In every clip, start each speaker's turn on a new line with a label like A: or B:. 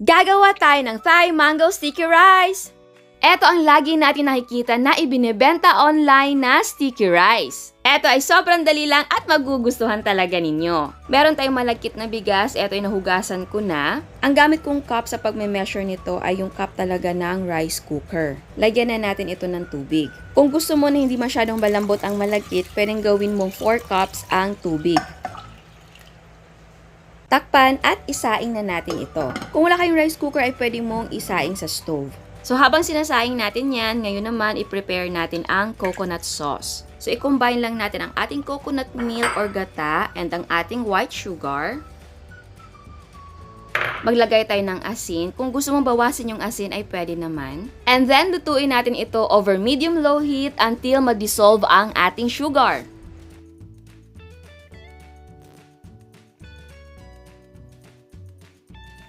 A: Gagawa tayo ng Thai Mango Sticky Rice! Ito ang lagi natin nakikita na ibinebenta online na sticky rice. Ito ay sobrang dali lang at magugustuhan talaga ninyo. Meron tayong malagkit na bigas, ito ay nahugasan ko na. Ang gamit kong cup sa pagme-measure nito ay yung cup talaga ng rice cooker. Lagyan na natin ito ng tubig. Kung gusto mo na hindi masyadong malambot ang malagkit, pwedeng gawin mong 4 cups ang tubig. Takpan at isaing na natin ito. Kung wala kayong rice cooker ay pwede mong isaing sa stove. So habang sinasaing natin yan, ngayon naman i-prepare natin ang coconut sauce. So i-combine lang natin ang ating coconut milk or gata and ang ating white sugar. Maglagay tayo ng asin. Kung gusto mong bawasin yung asin ay pwede naman. And then lutuin natin ito over medium-low heat until mag-dissolve ang ating sugar.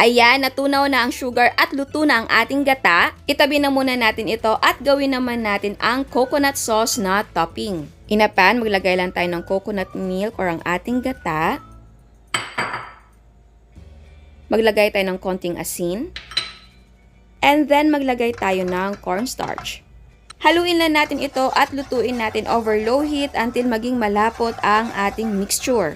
A: Ayan, natunaw na ang sugar at luto na ang ating gata. Itabi na muna natin ito at gawin naman natin ang coconut sauce na topping. In a pan, maglagay lang tayo ng coconut milk or ang ating gata. Maglagay tayo ng konting asin. And then maglagay tayo ng cornstarch. Haluin lang natin ito at lutuin natin over low heat until maging malapot ang ating mixture.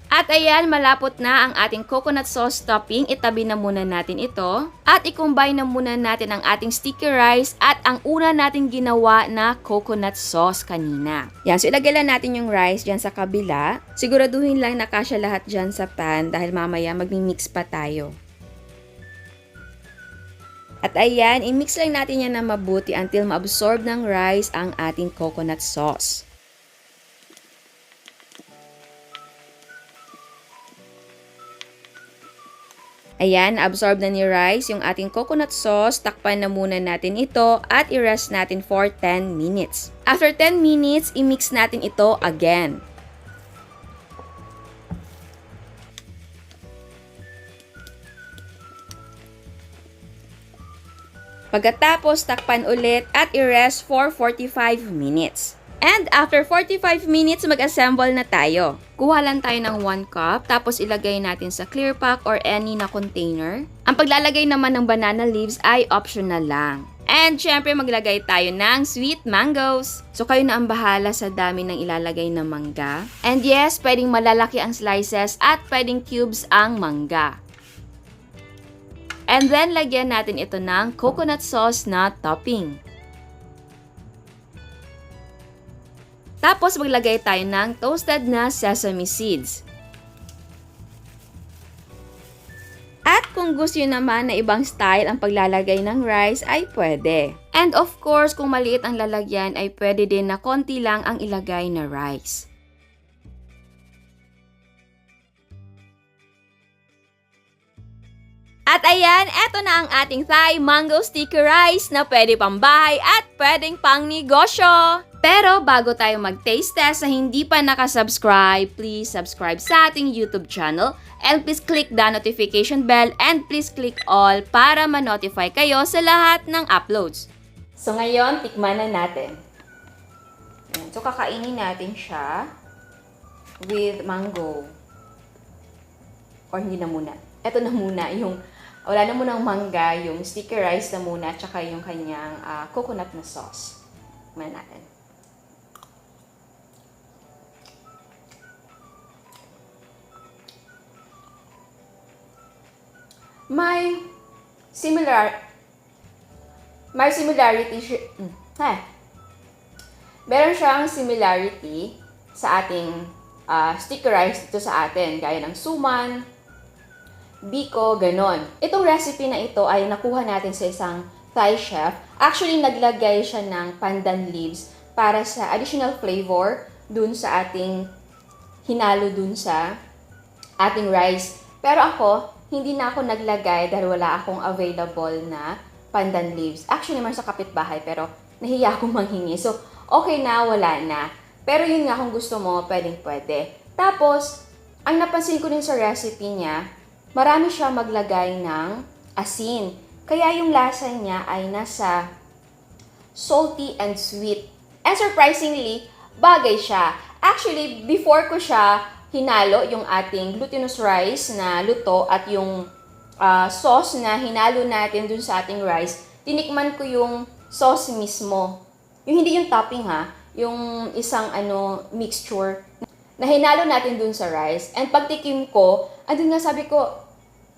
A: At ayan, malapot na ang ating coconut sauce topping. Itabi na muna natin ito. At i-combine na muna natin ang ating sticky rice at ang una natin ginawa na coconut sauce kanina. Yan, so ilagay lang natin yung rice dyan sa kabila. Siguraduhin lang na kasya lahat dyan sa pan dahil mamaya magmi-mix pa tayo. At ayan, i-mix lang natin yan na mabuti until ma-absorb ng rice ang ating coconut sauce. Ayan, absorb na ni rice yung ating coconut sauce. Takpan na muna natin ito at i-rest natin for 10 minutes. After 10 minutes, i-mix natin ito again. Pagkatapos, takpan ulit at i-rest for 45 minutes. And after 45 minutes, mag-assemble na tayo. Kuha lang tayo ng 1 cup, tapos ilagay natin sa clear pack or any na container. Ang paglalagay naman ng banana leaves ay optional lang. And syempre, maglagay tayo ng sweet mangoes. So kayo na ang bahala sa dami ng ilalagay na mangga. And yes, pwedeng malalaki ang slices at pwedeng cubes ang mangga. And then, lagyan natin ito ng coconut sauce na topping. Tapos, maglagay tayo ng toasted na sesame seeds. At kung gusto nyo naman na ibang style ang paglalagay ng rice, ay pwede. And of course, kung maliit ang lalagyan, ay pwede din na konti lang ang ilagay na rice. At ayan, eto na ang ating Thai Mango Sticky Rice na pwede pang bahay at pwedeng pang negosyo. Pero bago tayo mag-taste test sa hindi pa nakasubscribe, please subscribe sa ating YouTube channel and please click the notification bell and please click all para ma-notify kayo sa lahat ng uploads. So ngayon, tikman na natin. So kakainin natin siya with mango. Or hindi na muna. Ito na muna yung wala na munang mangga, yung sticky rice na muna, tsaka yung kanyang coconut na sauce. Tikman natin. May similarity meron siyang similarity sa ating sticky rice dito sa atin, gaya ng suman, Biko, ganon. Itong recipe na ito ay nakuha natin sa isang Thai chef. Actually, naglagay siya ng pandan leaves para sa additional flavor dun sa ating hinalo dun sa ating rice. Pero ako, hindi na ako naglagay dahil wala akong available na pandan leaves. Actually, naman sa kapitbahay, pero nahiya akong manghingi. So, okay na, wala na. Pero yun nga, kung gusto mo, pwedeng-pwede. Tapos, ang napansin ko din sa recipe niya, marami siya maglagay ng asin. Kaya yung lasa niya ay nasa salty and sweet. And surprisingly, bagay siya. Actually, before ko siya hinalo yung ating glutinous rice na luto at yung sauce na hinalo natin dun sa ating rice, tinikman ko yung sauce mismo. Yung hindi yung topping ha, yung isang mixture na hinalo natin dun sa rice. And pagtikim ko, andun nga sabi ko,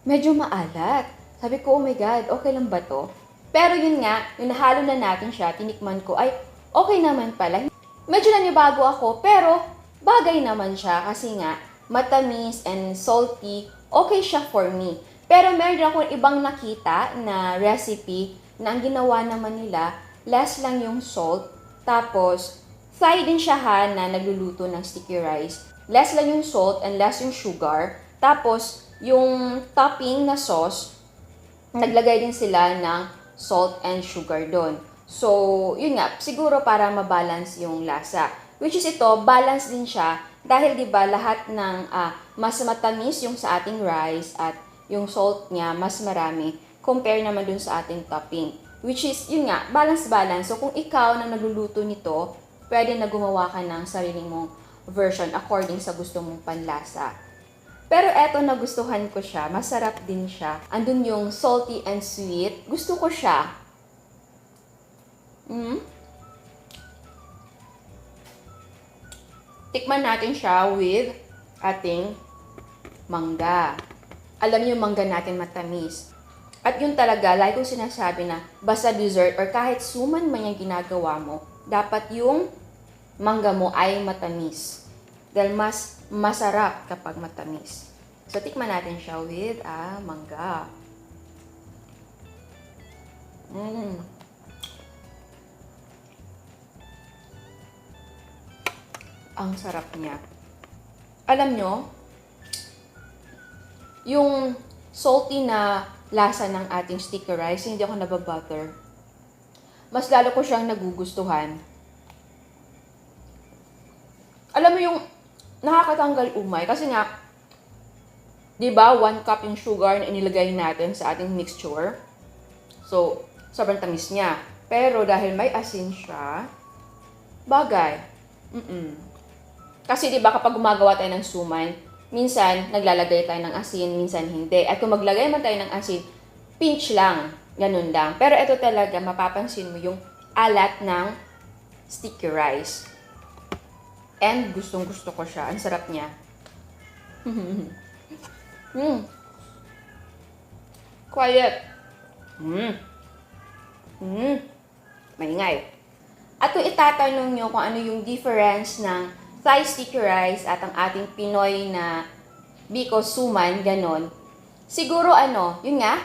A: medyo maalat. Sabi ko, oh my God, okay lang ba to? Pero yun nga, yung nahalo na natin siya, tinikman ko, ay okay naman pala. Medyo nanibago ako, pero bagay naman siya kasi nga, matamis and salty, okay siya for me. Pero meron akong ibang nakita na recipe na ang ginawa naman nila, less lang yung salt, tapos Thai din siya ha na nagluluto ng sticky rice. Less lang yung salt and less yung sugar. Tapos, yung topping na sauce, naglagay din sila ng salt and sugar doon. So, yun nga, siguro para mabalance yung lasa. Which is ito, balance din siya dahil 'di ba lahat ng mas matamis yung sa ating rice at yung salt niya mas marami compare naman dun sa ating topping. Which is, yun nga, balance-balance. So, kung ikaw na nagluluto nito, pwede na gumawa ka ng sarili mong version according sa gusto mong panlasa. Pero eto, nagustuhan ko siya. Masarap din siya. Andun yung salty and sweet. Gusto ko siya. Tikman natin siya with ating mangga. Alam niyo yung mangga natin matamis. At yun talaga, like kong sinasabi na basta dessert or kahit suman man yung ginagawa mo, dapat yung mangga mo ay matamis. Dahil mas masarap kapag matamis. So, tikman natin siya with mangga. Ang sarap niya. Alam nyo, yung salty na lasa ng ating sticky rice, hindi ako nababutter. Mas lalo ko siyang nagugustuhan. Alam mo yung nakakatanggal umay kasi nga, 'di ba, 1 cup yung sugar na inilagay natin sa ating mixture. So, sobrang tamis niya. Pero dahil may asin siya, bagay. Kasi 'di ba kapag gumagawa tayo ng suman, minsan naglalagay tayo ng asin, minsan hindi. At kung maglagay man tayo ng asin, pinch lang, ganun lang. Pero ito talaga mapapansin mo yung alat ng sticky rice. And gustong-gusto ko siya. Ang sarap niya. Quiet. Maingay. At kung itatanong nyo kung ano yung difference ng Thai sticky rice at ang ating Pinoy na Biko suman, ganon. Siguro yun nga,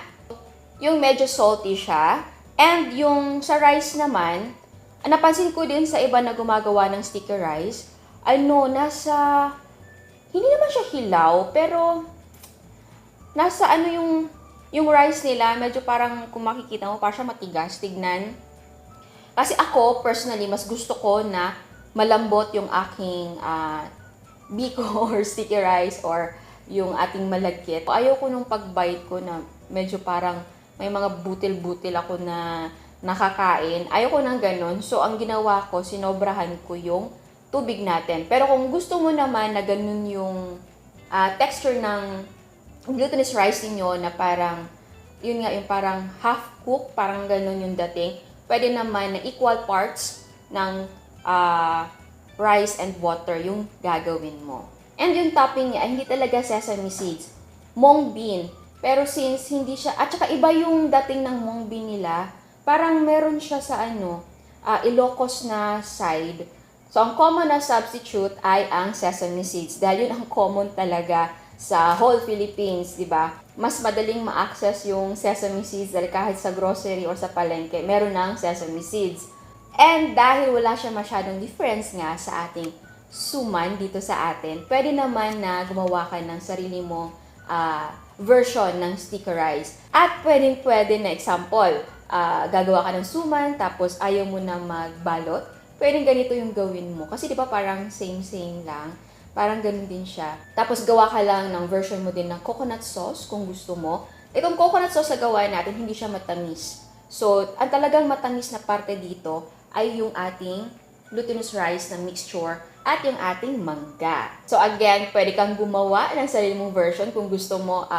A: yung medyo salty siya. And yung sa rice naman, napansin ko din sa iba na gumagawa ng sticky rice, nasa, hindi naman siya hilaw, pero nasa yung rice nila, medyo parang kung makikita mo, parang siya matigas, tignan. Kasi ako, personally, mas gusto ko na malambot yung aking Biko or sticky rice or yung ating malagkit. Ayaw ko nung pag-bite ko na medyo parang may mga butil-butil ako na nakakain. Ayaw ko nang ganun. So, ang ginawa ko, sinobrahan ko yung tubig natin. Pero kung gusto mo naman na ganun yung texture ng glutinous rice niyo na parang, yun nga, yung parang half-cook, parang ganun yung dating, pwede naman na equal parts ng rice and water yung gagawin mo. And yung topping niya, hindi talaga sesame seeds. Mung bean. Pero since hindi siya, at saka iba yung dating ng mung bean nila, parang meron siya sa Ilocos na side. So, ang common na substitute ay ang sesame seeds. Dahil yun ang common talaga sa whole Philippines, di ba? Mas madaling ma-access yung sesame seeds dahil kahit sa grocery or sa palengke, meron ng sesame seeds. And dahil wala siya masyadong difference nga sa ating suman dito sa atin, pwede naman na gumawa ka ng sarili mong version ng sticky rice. At pwede na example, gagawa ka ng suman, tapos ayaw mo na magbalot, pwedeng ganito yung gawin mo. Kasi di ba parang same-same lang, parang ganun din siya. Tapos gawa ka lang ng version mo din ng coconut sauce kung gusto mo. Itong coconut sauce na gawa natin, hindi siya matamis. So, ang talagang matamis na parte dito ay yung ating glutinous rice na mixture at yung ating mangga. So again, pwede kang gumawa ng sarili mong version kung gusto mo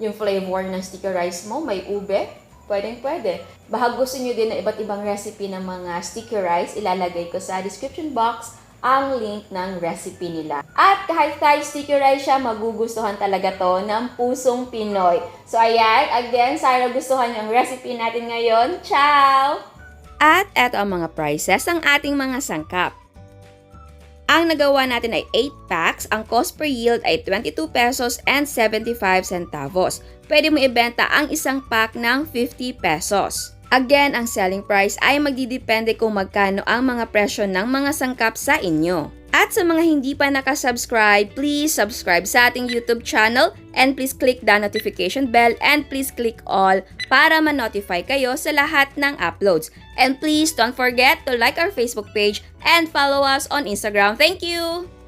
A: yung flavor ng sticky rice mo, may ube, pwede. Baka gusto nyo din na iba't ibang recipe ng mga sticky rice, ilalagay ko sa description box ang link ng recipe nila. At kahit Thai sticky rice siya, magugustuhan talaga to ng pusong Pinoy. So ayan, again, sana gustuhan yung recipe natin ngayon. Ciao! At eto ang mga prices ng ating mga sangkap. Ang nagawa natin ay 8 packs, ang cost per yield ay 22 pesos and 75 centavos. Pwede mo ibenta ang isang pack ng 50 pesos. Again, ang selling price ay magdidepende kung magkano ang mga presyo ng mga sangkap sa inyo. At sa mga hindi pa nakasubscribe, please subscribe sa ating YouTube channel and please click the notification bell and please click all para ma-notify kayo sa lahat ng uploads. And please don't forget to like our Facebook page and follow us on Instagram. Thank you!